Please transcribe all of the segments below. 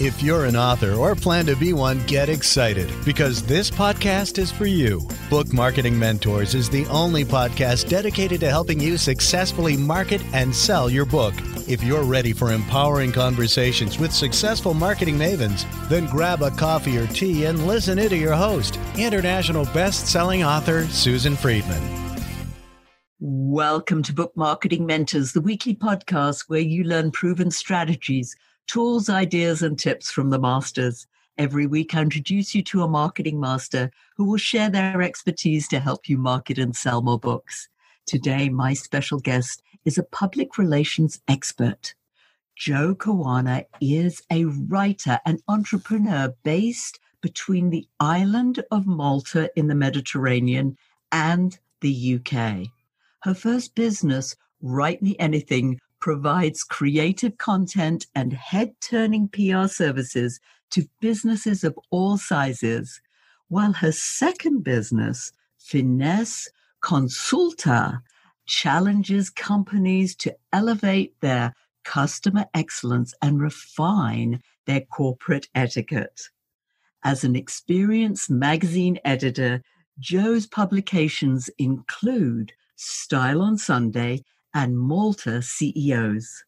If you're an author or plan to be one, get excited because this podcast is for you. Book Marketing Mentors is the only podcast dedicated to helping you successfully market and sell your book. If you're ready for empowering conversations with successful marketing mavens, then grab a coffee or tea and listen in to your host, international best-selling author Susan Friedmann. Welcome to Book Marketing Mentors, the weekly podcast where you learn proven strategies, tools, ideas, and tips from the masters. Every week, I introduce you to a marketing master who will share their expertise to help you market and sell more books. Today, my special guest is a public relations expert. Jo Caruana is a writer and entrepreneur based between the island of Malta in the Mediterranean and the UK. Her first business, Write Me Anything, provides creative content and head-turning PR services to businesses of all sizes, while her second business, Finesse Consulta, challenges companies to elevate their customer excellence and refine their corporate etiquette. As an experienced magazine editor, Jo's publications include Style on Sunday and Malta CEOs.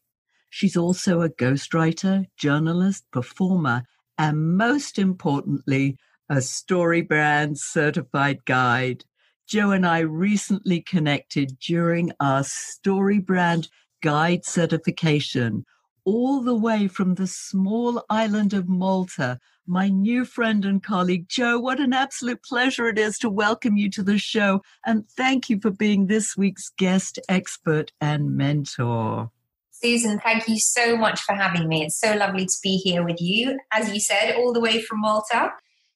She's also a ghostwriter, journalist, performer, and most importantly, a StoryBrand certified guide. Jo and I recently connected during our StoryBrand guide certification, all the way from the small island of Malta. My new friend and colleague, Jo, what an absolute pleasure it is to welcome you to the show. And thank you for being this week's guest expert and mentor. Susan, thank you so much for having me. It's so lovely to be here with you. As you said, all the way from Malta,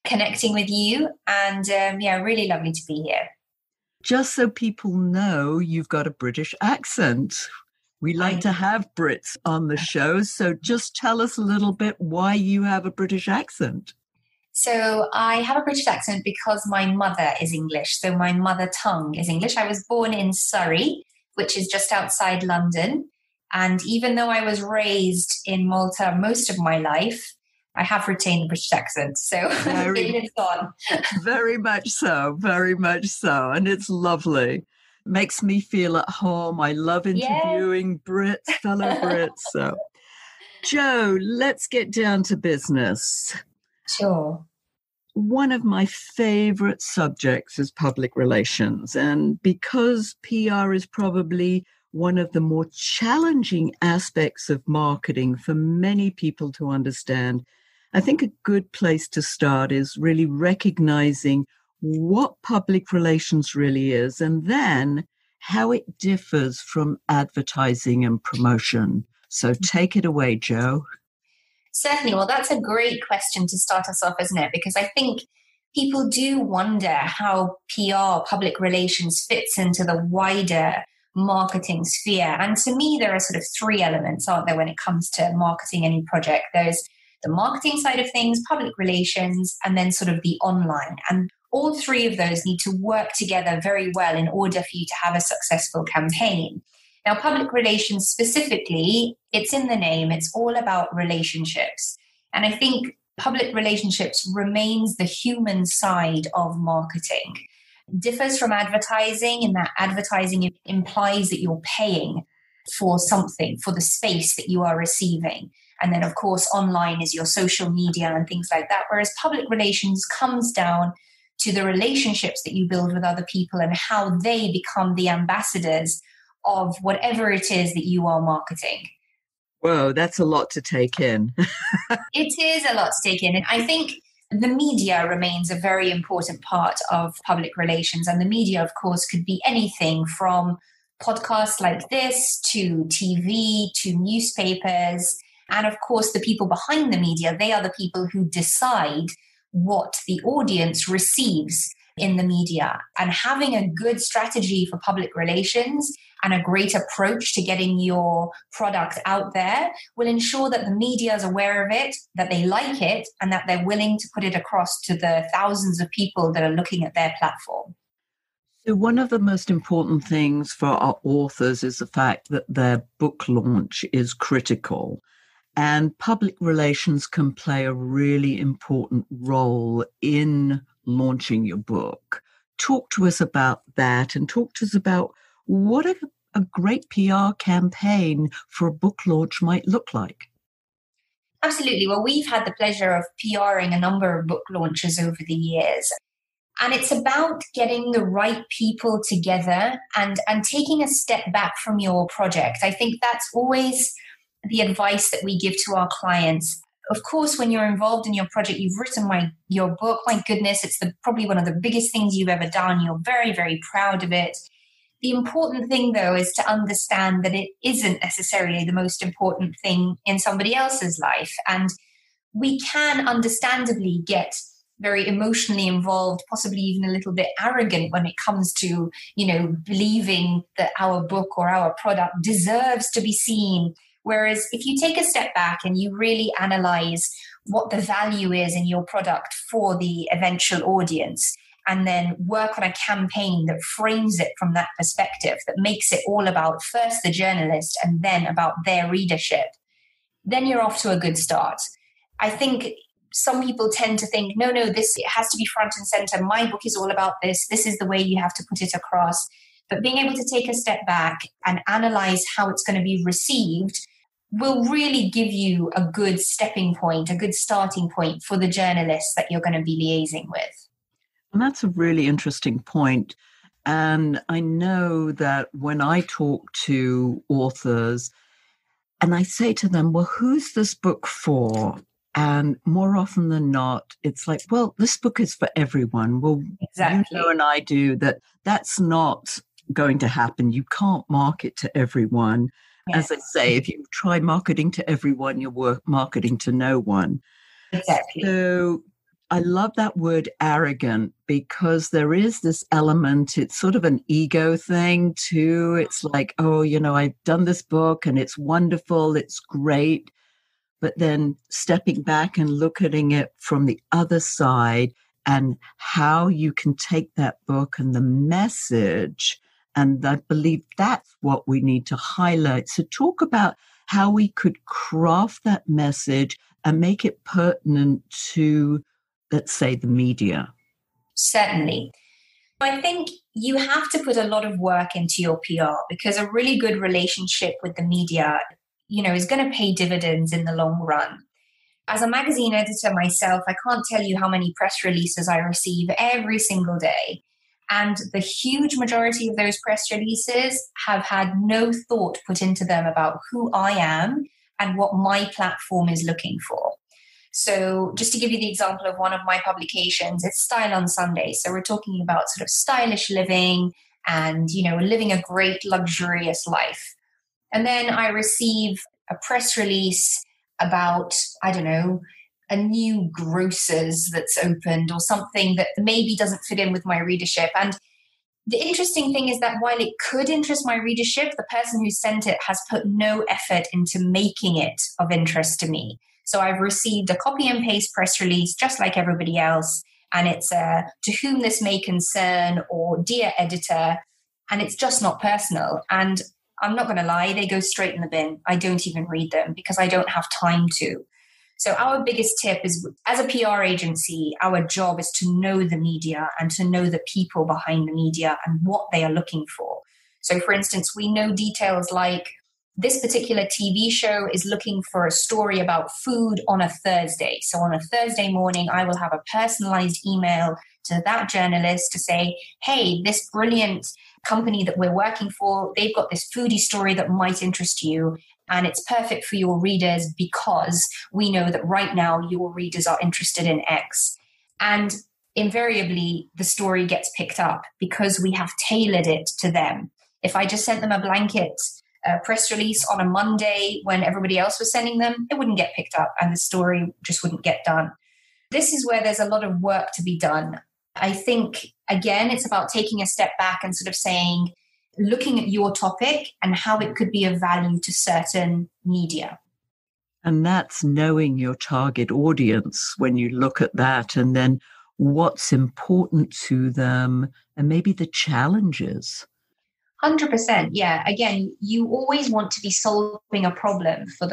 connecting with you. And really lovely to be here. Just so people know, you've got a British accent. We like to have Brits on the show, so just tell us a little bit why you have a British accent. So I have a British accent because my mother is English, so my mother tongue is English. I was born in Surrey, which is just outside London, and even though I was raised in Malta most of my life, I have retained the British accent, so it lives on. Very much so, and it's lovely. Makes me feel at home. I love interviewing Brits, fellow Brits. So, Jo, let's get down to business. Sure. One of my favorite subjects is public relations. And because PR is probably one of the more challenging aspects of marketing for many people to understand, I think a good place to start is really recognizing what public relations really is, and then how it differs from advertising and promotion. So take it away, Jo. Certainly. Well, that's a great question to start us off, isn't it? Because I think people do wonder how PR, public relations, fits into the wider marketing sphere. And to me, there are sort of three elements, aren't there, when it comes to marketing any project? There's the marketing side of things, public relations, and then sort of the online. And all three of those need to work together very well in order for you to have a successful campaign. Now, public relations specifically, it's in the name, it's all about relationships. And I think public relationships remains the human side of marketing. It differs from advertising in that advertising implies that you're paying for something, for the space that you are receiving. And then, of course, online is your social media and things like that. Whereas public relations comes down to the relationships that you build with other people and how they become the ambassadors of whatever it is that you are marketing. Whoa, that's a lot to take in. It is a lot to take in. And I think the media remains a very important part of public relations. And the media, of course, could be anything from podcasts like this to TV to newspapers. And of course, the people behind the media, they are the people who decide what the audience receives in the media. And having a good strategy for public relations and a great approach to getting your product out there will ensure that the media is aware of it, that they like it, and that they're willing to put it across to the thousands of people that are looking at their platform. So one of the most important things for our authors is the fact that their book launch is critical. And public relations can play a really important role in launching your book. Talk to us about that and talk to us about what a great PR campaign for a book launch might look like. Absolutely. Well, we've had the pleasure of PRing a number of book launches over the years. And it's about getting the right people together and taking a step back from your project. I think that's always the advice that we give to our clients. Of course, when you're involved in your project, you've written your book. My goodness, it's probably one of the biggest things you've ever done. You're very, very proud of it. The important thing, though, is to understand that it isn't necessarily the most important thing in somebody else's life. And we can understandably get very emotionally involved, possibly even a little bit arrogant when it comes to, believing that our book or our product deserves to be seen. Whereas if you take a step back and you really analyze what the value is in your product for the eventual audience, and then work on a campaign that frames it from that perspective, that makes it all about first the journalist and then about their readership, then you're off to a good start. I think some people tend to think, no, it has to be front and center. My book is all about this. This is the way you have to put it across. But being able to take a step back and analyze how it's going to be received will really give you a good stepping point, a good starting point for the journalists that you're going to be liaising with. And that's a really interesting point. And I know that when I talk to authors and I say to them, well, who's this book for? And more often than not, it's like, well, this book is for everyone. Well, exactly. You know, and I do that's not going to happen. You can't market to everyone. Yes. As I say, if you try marketing to everyone, you're marketing to no one. Exactly. So I love that word arrogant because there is this element, it's sort of an ego thing too. It's like, oh, I've done this book and it's wonderful, it's great. But then stepping back and looking at it from the other side and how you can take that book and the message. And I believe that's what we need to highlight. So talk about how we could craft that message and make it pertinent to, let's say, the media. Certainly. I think you have to put a lot of work into your PR because a really good relationship with the media, is going to pay dividends in the long run. As a magazine editor myself, I can't tell you how many press releases I receive every single day. And the huge majority of those press releases have had no thought put into them about who I am and what my platform is looking for. So just to give you the example of one of my publications, it's Style on Sunday. So we're talking about sort of stylish living and, living a great luxurious life. And then I receive a press release about, a new grocer's that's opened or something that maybe doesn't fit in with my readership. And the interesting thing is that while it could interest my readership, the person who sent it has put no effort into making it of interest to me. So I've received a copy and paste press release just like everybody else. And it's to whom this may concern or dear editor. And it's just not personal. And I'm not going to lie, they go straight in the bin. I don't even read them because I don't have time to. So our biggest tip is, as a PR agency, our job is to know the media and to know the people behind the media and what they are looking for. So for instance, we know details like this particular TV show is looking for a story about food on a Thursday. So on a Thursday morning, I will have a personalized email to that journalist to say, hey, this brilliant company that we're working for, they've got this foodie story that might interest you. And it's perfect for your readers because we know that right now your readers are interested in X. And invariably, the story gets picked up because we have tailored it to them. If I just sent them a blanket press release on a Monday when everybody else was sending them, it wouldn't get picked up and the story just wouldn't get done. This is where there's a lot of work to be done. I think, again, it's about taking a step back and sort of saying, looking at your topic and how it could be of value to certain media. And that's knowing your target audience when you look at that and then what's important to them and maybe the challenges. 100%. Yeah. Again, you always want to be solving a problem for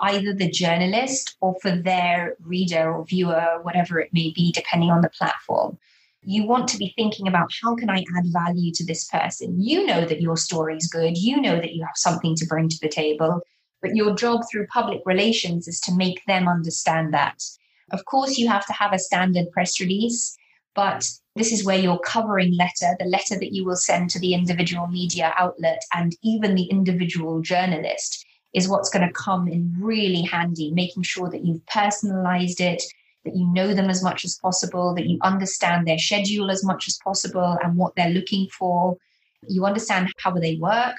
either the journalist or for their reader or viewer, whatever it may be, depending on the platform. You want to be thinking about, how can I add value to this person? You know that your story is good. You know that you have something to bring to the table, but your job through public relations is to make them understand that. Of course, you have to have a standard press release, but this is where your covering letter, the letter that you will send to the individual media outlet and even the individual journalist, is what's going to come in really handy, making sure that you've personalized it, that you know them as much as possible, that you understand their schedule as much as possible and what they're looking for. You understand how they work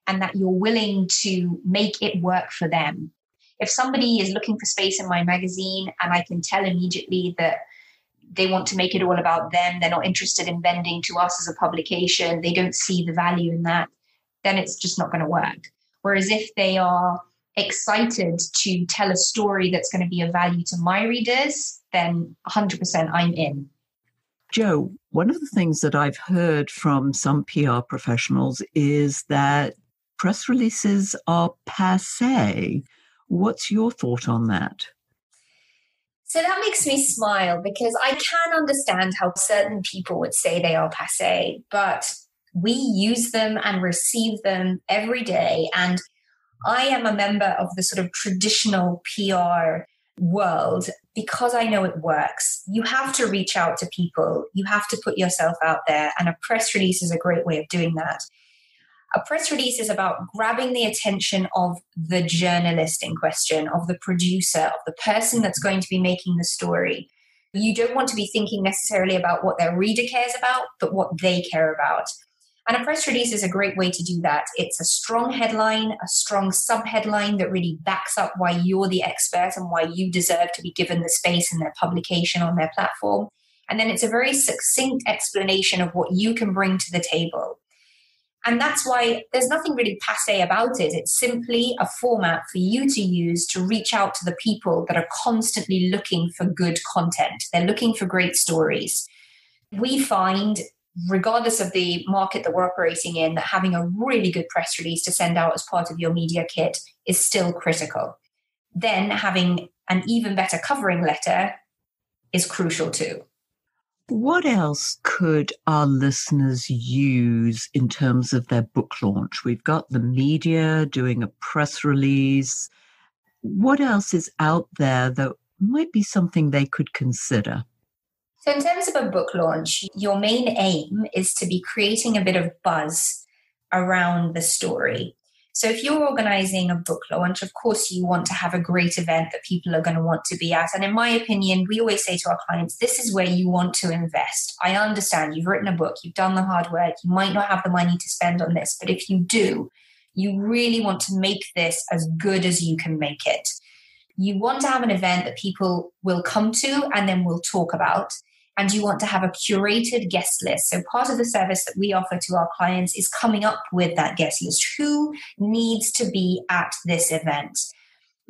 and that you're willing to make it work for them. If somebody is looking for space in my magazine and I can tell immediately that they want to make it all about them, they're not interested in vending to us as a publication, they don't see the value in that, then it's just not going to work. Whereas if they are excited to tell a story that's going to be of value to my readers, then 100% I'm in. Jo, one of the things that I've heard from some PR professionals is that press releases are passé. What's your thought on that? So that makes me smile because I can understand how certain people would say they are passé, but we use them and receive them every day. And I am a member of the sort of traditional PR world because I know it works. You have to reach out to people. You have to put yourself out there. And a press release is a great way of doing that. A press release is about grabbing the attention of the journalist in question, of the producer, of the person that's going to be making the story. You don't want to be thinking necessarily about what their reader cares about, but what they care about. And a press release is a great way to do that. It's a strong headline, a strong subheadline that really backs up why you're the expert and why you deserve to be given the space in their publication on their platform. And then it's a very succinct explanation of what you can bring to the table. And that's why there's nothing really passé about it. It's simply a format for you to use to reach out to the people that are constantly looking for good content. They're looking for great stories. We find, regardless of the market that we're operating in, that having a really good press release to send out as part of your media kit is still critical. Then having an even better covering letter is crucial too. What else could our listeners use in terms of their book launch? We've got the media doing a press release. What else is out there that might be something they could consider? So in terms of a book launch, your main aim is to be creating a bit of buzz around the story. So if you're organizing a book launch, of course, you want to have a great event that people are going to want to be at. And in my opinion, we always say to our clients, this is where you want to invest. I understand you've written a book, you've done the hard work, you might not have the money to spend on this, but if you do, you really want to make this as good as you can make it. You want to have an event that people will come to and then will talk about. And you want to have a curated guest list. So part of the service that we offer to our clients is coming up with that guest list. Who needs to be at this event?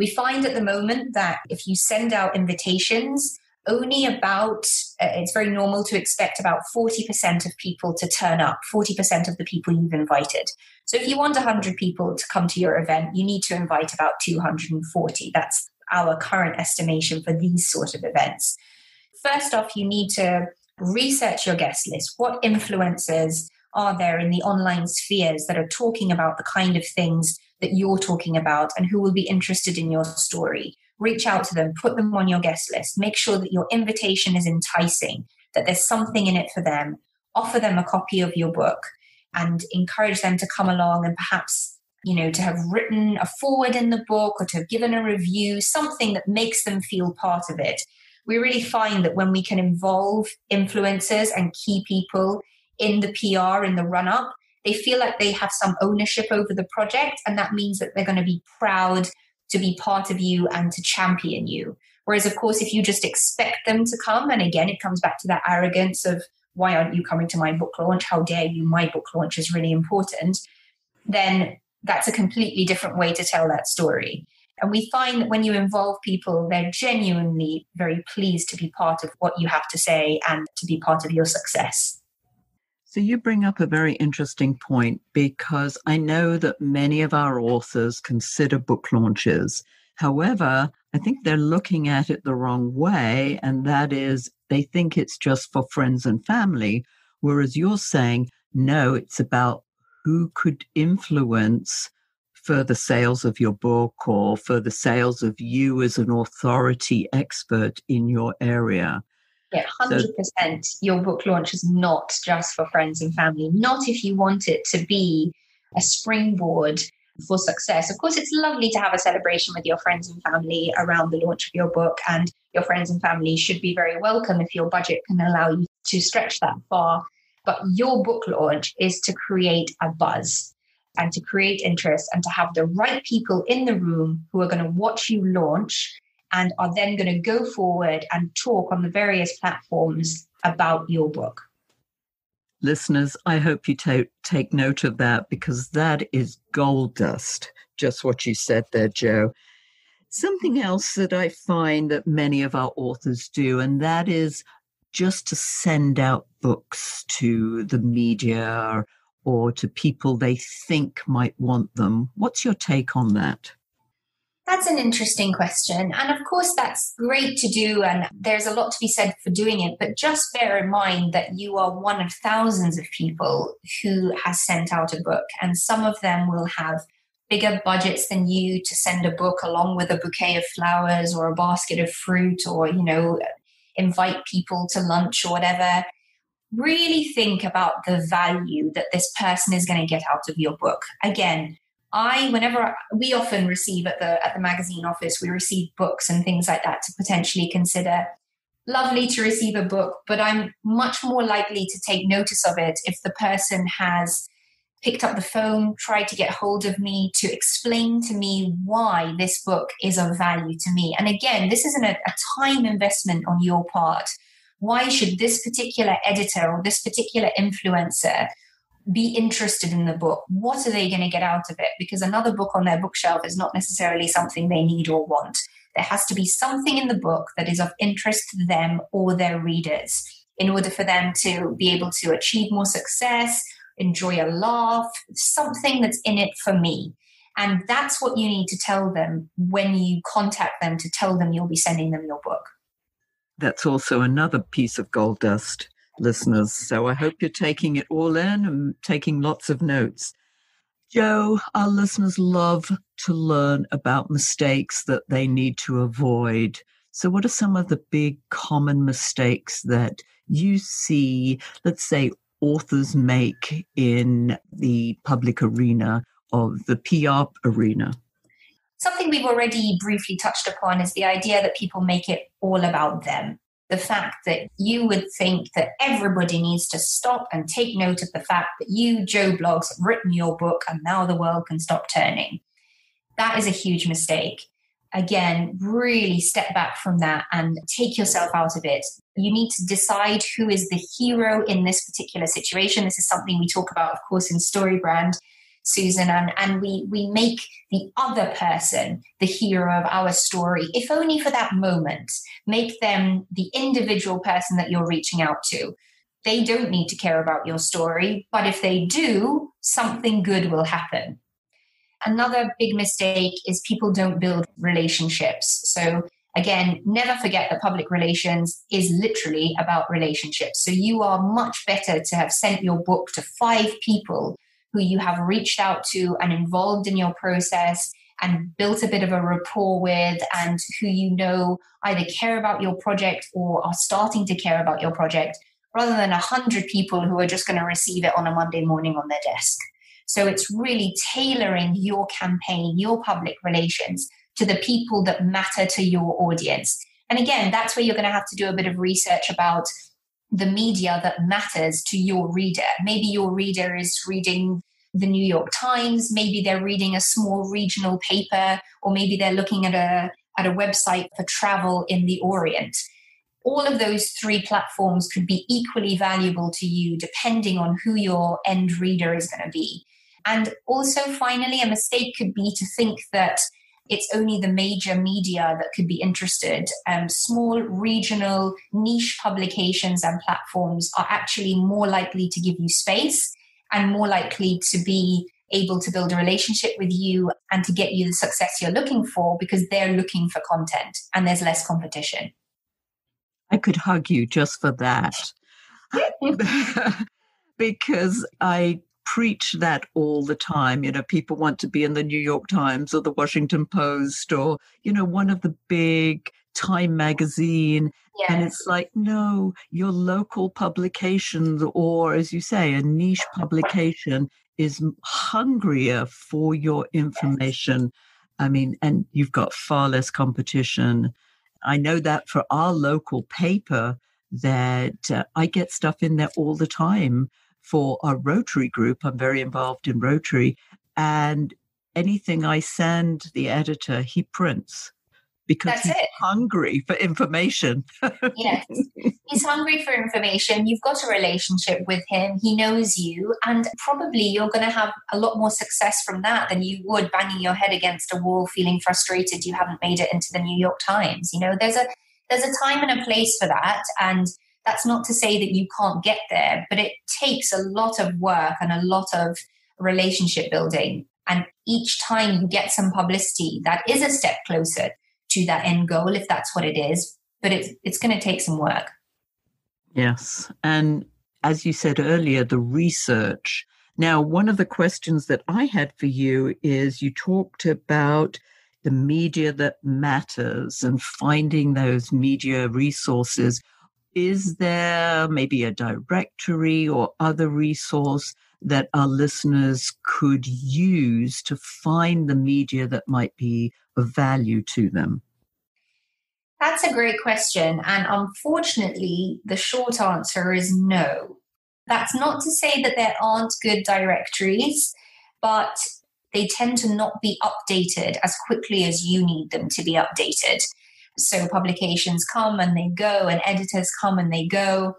We find at the moment that if you send out invitations, only about, it's very normal to expect about 40% of people to turn up, 40% of the people you've invited. So if you want 100 people to come to your event, you need to invite about 240. That's our current estimation for these sort of events. First off, you need to research your guest list. What influencers are there in the online spheres that are talking about the kind of things that you're talking about and who will be interested in your story? Reach out to them, put them on your guest list. Make sure that your invitation is enticing, that there's something in it for them. Offer them a copy of your book and encourage them to come along and perhaps, to have written a foreword in the book or to have given a review, something that makes them feel part of it. We really find that when we can involve influencers and key people in the PR, in the run-up, they feel like they have some ownership over the project, and that means that they're going to be proud to be part of you and to champion you. Whereas, of course, if you just expect them to come, and again, it comes back to that arrogance of, why aren't you coming to my book launch? How dare you? My book launch is really important. Then that's a completely different way to tell that story. And we find that when you involve people, they're genuinely very pleased to be part of what you have to say and to be part of your success. So you bring up a very interesting point, because I know that many of our authors consider book launches. However, I think they're looking at it the wrong way, and that is they think it's just for friends and family, whereas you're saying, no, it's about who could influence further sales of your book or further sales of you as an authority expert in your area. Yeah, 100%. Your book launch is not just for friends and family, not if you want it to be a springboard for success. Of course, it's lovely to have a celebration with your friends and family around the launch of your book, and your friends and family should be very welcome if your budget can allow you to stretch that far. But your book launch is to create a buzz and to create interest and to have the right people in the room who are going to watch you launch and are then going to go forward and talk on the various platforms about your book. Listeners, I hope you take note of that, because that is gold dust, just what you said there, Joe. Something else that I find that many of our authors do, and that is just to send out books to the media or to people they think might want them. What's your take on that? That's an interesting question. And of course, that's great to do. And there's a lot to be said for doing it. But just bear in mind that you are one of thousands of people who has sent out a book. And some of them will have bigger budgets than you to send a book along with a bouquet of flowers or a basket of fruit, or, invite people to lunch or whatever. Really think about the value that this person is going to get out of your book. Again, we often receive at the magazine office, we receive books and things like that to potentially consider. Lovely to receive a book, but I'm much more likely to take notice of it if the person has picked up the phone, tried to get hold of me to explain to me why this book is of value to me. And again, this isn't a time investment on your part. Why should this particular editor or this particular influencer be interested in the book? What are they going to get out of it? Because another book on their bookshelf is not necessarily something they need or want. There has to be something in the book that is of interest to them or their readers in order for them to be able to achieve more success, enjoy a laugh, something that's in it for me. And that's what you need to tell them when you contact them, to tell them you'll be sending them your book. That's also another piece of gold dust, listeners. So I hope you're taking it all in and taking lots of notes. Joe, our listeners love to learn about mistakes that they need to avoid. So what are some of the big common mistakes that you see, let's say, authors make in the public arena or the PR arena? Something we've already briefly touched upon is the idea that people make it all about them. The fact that you would think that everybody needs to stop and take note of the fact that you, Joe Blogs, have written your book and now the world can stop turning. That is a huge mistake. Again, really step back from that and take yourself out of it. You need to decide who is the hero in this particular situation. This is something we talk about, of course, in StoryBrand, Susan, and we make the other person the hero of our story, if only for that moment. Make them the individual person that you're reaching out to. They don't need to care about your story, but if they do, something good will happen. Another big mistake is people don't build relationships. So again, never forget that public relations is literally about relationships. So you are much better to have sent your book to 5 people who you have reached out to and involved in your process and built a bit of a rapport with, and who either care about your project or are starting to care about your project, rather than 100 people who are just going to receive it on a Monday morning on their desk. So it's really tailoring your campaign, your public relations, to the people that matter to your audience. And again, that's where you're going to have to do a bit of research about the media that matters to your reader. Maybe your reader is reading the New York Times, maybe they're reading a small regional paper, or maybe they're looking at a website for travel in the Orient. All of those 3 platforms could be equally valuable to you depending on who your end reader is going to be. And also, finally, a mistake could be to think that it's only the major media that could be interested. Small regional niche publications and platforms are actually more likely to give you space and more likely to be able to build a relationship with you and to get you the success you're looking for because they're looking for content and there's less competition. I could hug you just for that. Because I preach that all the time. People want to be in the New York Times or the Washington Post or, one of the big Time magazine. Yes. And it's like, no, your local publications, or as you say, a niche publication is hungrier for your information. I mean, and you've got far less competition. I know that for our local paper that I get stuff in there all the time for our Rotary group. I'm very involved in Rotary, and anything I send the editor, he prints because he's hungry for information. Yes, he's hungry for information. You've got a relationship with him. He knows you, and probably you're going to have a lot more success from that than you would banging your head against a wall, feeling frustrated you haven't made it into the New York Times. There's a time and a place for that, and that's not to say that you can't get there, but it takes a lot of work and a lot of relationship building. And each time you get some publicity, that is a step closer to that end goal, if that's what it is. But it's going to take some work. Yes. And as you said earlier, the research. Now, one of the questions that I had for you is you talked about the media that matters and finding those media resources. Is there maybe a directory or other resource that our listeners could use to find the media that might be of value to them? That's a great question. And unfortunately, the short answer is no. That's not to say that there aren't good directories, but they tend to not be updated as quickly as you need them to be updated. So publications come and they go, and editors come and they go.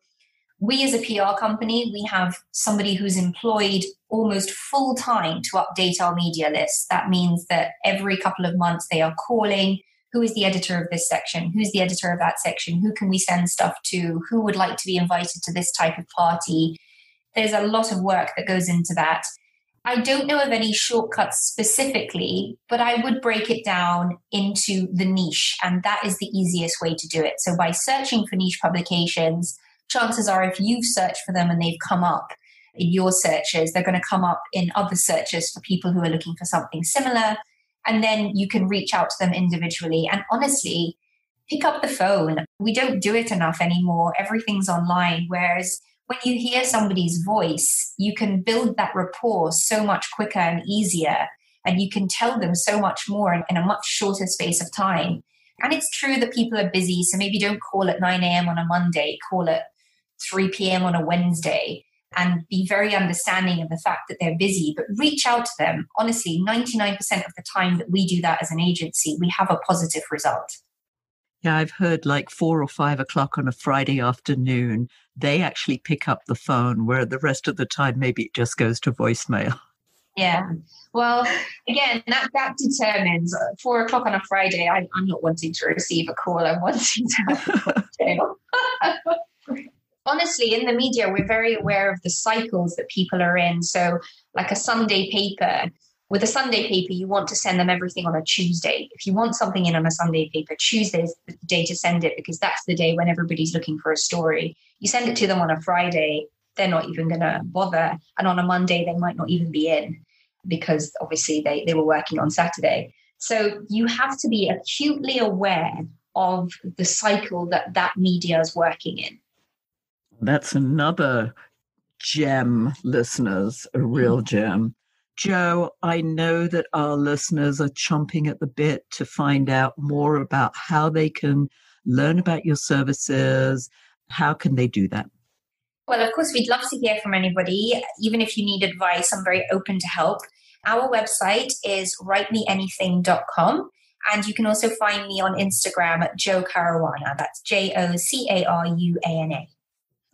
We as a PR company, we have somebody who's employed almost full time to update our media list. That means that every couple of months they are calling, who is the editor of this section? Who's the editor of that section? Who can we send stuff to? Who would like to be invited to this type of party? There's a lot of work that goes into that. I don't know of any shortcuts specifically, but I would break it down into the niche, and that is the easiest way to do it. So by searching for niche publications, chances are if you've searched for them and they've come up in your searches, they're going to come up in other searches for people who are looking for something similar. And then you can reach out to them individually. And honestly, pick up the phone. We don't do it enough anymore. Everything's online. Whereas when you hear somebody's voice, you can build that rapport so much quicker and easier. And you can tell them so much more in a much shorter space of time. And it's true that people are busy. So maybe don't call at 9 a.m. on a Monday, call at 3 p.m. on a Wednesday, and be very understanding of the fact that they're busy, but reach out to them. Honestly, 99% of the time that we do that as an agency, we have a positive result. Yeah, I've heard like 4 or 5 o'clock on a Friday afternoon, they actually pick up the phone, where the rest of the time, maybe it just goes to voicemail. Yeah. Well, again, that determines 4 o'clock on a Friday. I'm not wanting to receive a call. I'm wanting to have a Honestly, in the media, we're very aware of the cycles that people are in. So like a Sunday paper, with a Sunday paper, you want to send them everything on a Tuesday. If you want something in on a Sunday paper, Tuesday is the day to send it because that's the day when everybody's looking for a story. You send it to them on a Friday, they're not even going to bother. And on a Monday, they might not even be in because obviously they were working on Saturday. So you have to be acutely aware of the cycle that media is working in. That's another gem, listeners, a real gem. Jo, I know that our listeners are chomping at the bit to find out more about how they can learn about your services. How can they do that? Well, of course, we'd love to hear from anybody. Even if you need advice, I'm very open to help. Our website is writemeanything.com. And you can also find me on Instagram at Jo Caruana. That's Jocaruana.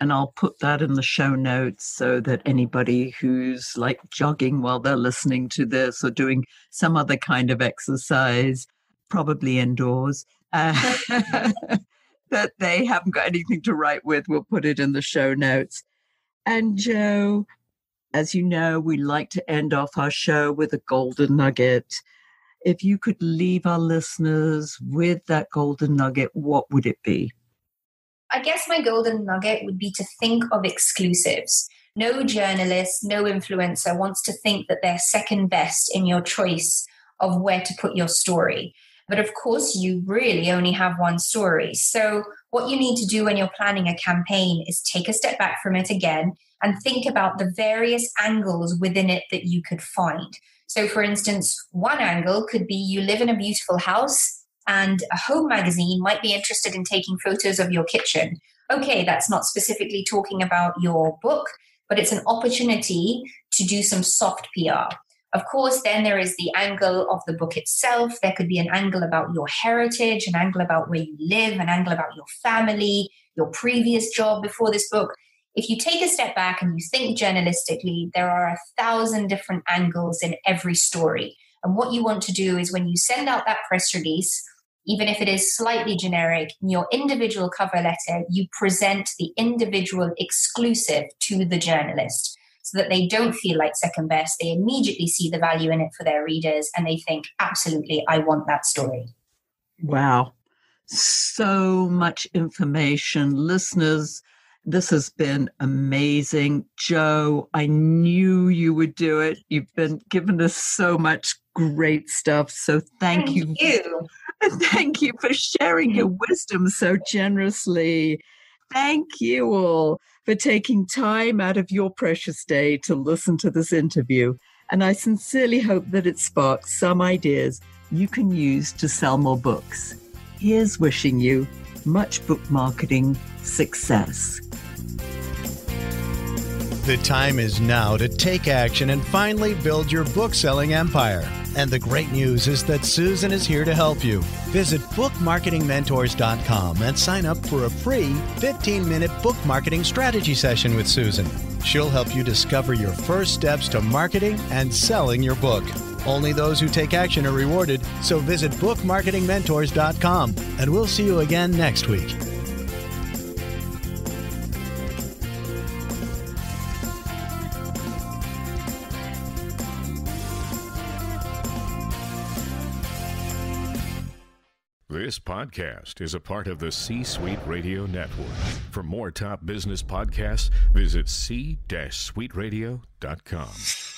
And I'll put that in the show notes so that anybody who's like jogging while they're listening to this or doing some other kind of exercise, probably indoors, that they haven't got anything to write with, we'll put it in the show notes. And Joe, as you know, we like to end off our show with a golden nugget. If you could leave our listeners with that golden nugget, what would it be? I guess my golden nugget would be to think of exclusives. No journalist, no influencer wants to think that they're second best in your choice of where to put your story. But of course, you really only have one story. So what you need to do when you're planning a campaign is take a step back from it again and think about the various angles within it that you could find. So for instance, one angle could be you live in a beautiful house and a home magazine might be interested in taking photos of your kitchen. Okay, that's not specifically talking about your book, but it's an opportunity to do some soft PR. Of course, then there is the angle of the book itself. There could be an angle about your heritage, an angle about where you live, an angle about your family, your previous job before this book. If you take a step back and you think journalistically, there are 1,000 different angles in every story. And what you want to do is when you send out that press release, even if it is slightly generic, in your individual cover letter, you present the individual exclusive to the journalist so that they don't feel like second best. They immediately see the value in it for their readers and they think, absolutely, I want that story. Wow. So much information. Listeners, this has been amazing. Joe, I knew you would do it. You've been giving us so much great stuff. So thank you. Thank you for sharing your wisdom so generously. Thank you all for taking time out of your precious day to listen to this interview. And I sincerely hope that it sparks some ideas you can use to sell more books. Here's wishing you much book marketing success. The time is now to take action and finally build your book-selling empire. And the great news is that Susan is here to help you. Visit bookmarketingmentors.com and sign up for a free 15-minute book marketing strategy session with Susan. She'll help you discover your first steps to marketing and selling your book. Only those who take action are rewarded, so visit bookmarketingmentors.com, and we'll see you again next week. This podcast is a part of the C-Suite Radio Network. For more top business podcasts, visit c-suiteradio.com.